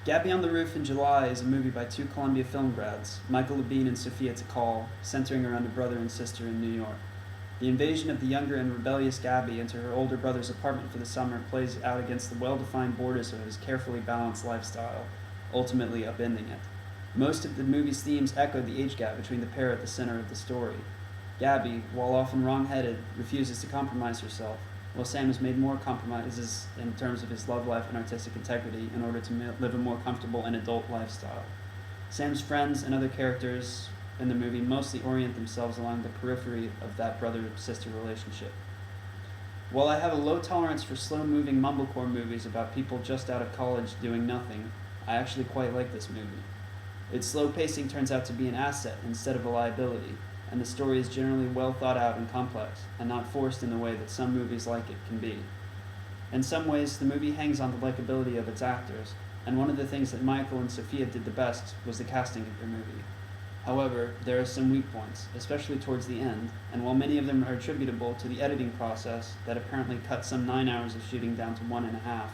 Gabby on the Roof in July is a movie by two Columbia film grads, Michael Labine and Sophia Takal, centering around a brother and sister in New York. The invasion of the younger and rebellious Gabby into her older brother's apartment for the summer plays out against the well-defined borders of his carefully balanced lifestyle, ultimately upending it. Most of the movie's themes echo the age gap between the pair at the center of the story. Gabby, while often wrong-headed, refuses to compromise herself, while Sam has made more compromises in terms of his love life and artistic integrity in order to live a more comfortable and adult lifestyle. Sam's friends and other characters in the movie mostly orient themselves along the periphery of that brother-sister relationship. While I have a low tolerance for slow-moving mumblecore movies about people just out of college doing nothing, I actually quite like this movie. Its slow pacing turns out to be an asset instead of a liability, and the story is generally well thought out and complex, and not forced in the way that some movies like it can be. In some ways, the movie hangs on the likability of its actors, and one of the things that Michael and Sophia did the best was the casting of the movie. However, there are some weak points, especially towards the end, and while many of them are attributable to the editing process that apparently cut some 9 hours of shooting down to 1.5,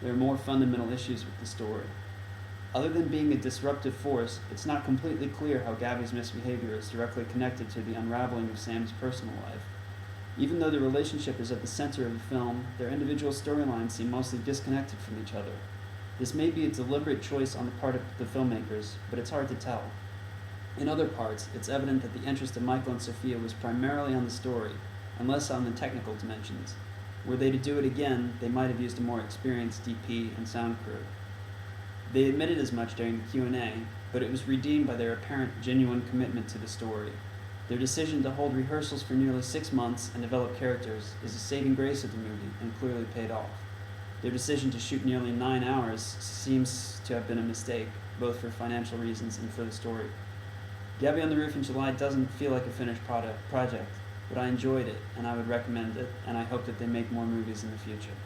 there are more fundamental issues with the story. Other than being a disruptive force, it's not completely clear how Gabby's misbehavior is directly connected to the unraveling of Sam's personal life. Even though the relationship is at the center of the film, their individual storylines seem mostly disconnected from each other. This may be a deliberate choice on the part of the filmmakers, but it's hard to tell. In other parts, it's evident that the interest of Michael and Sophia was primarily on the story, and less on the technical dimensions. Were they to do it again, they might have used a more experienced DP and sound crew. They admitted as much during the Q&A, but it was redeemed by their apparent genuine commitment to the story. Their decision to hold rehearsals for nearly 6 months and develop characters is a saving grace of the movie and clearly paid off. Their decision to shoot nearly 9 hours seems to have been a mistake, both for financial reasons and for the story. Gabby on the Roof in July doesn't feel like a finished project, but I enjoyed it and I would recommend it, and I hope that they make more movies in the future.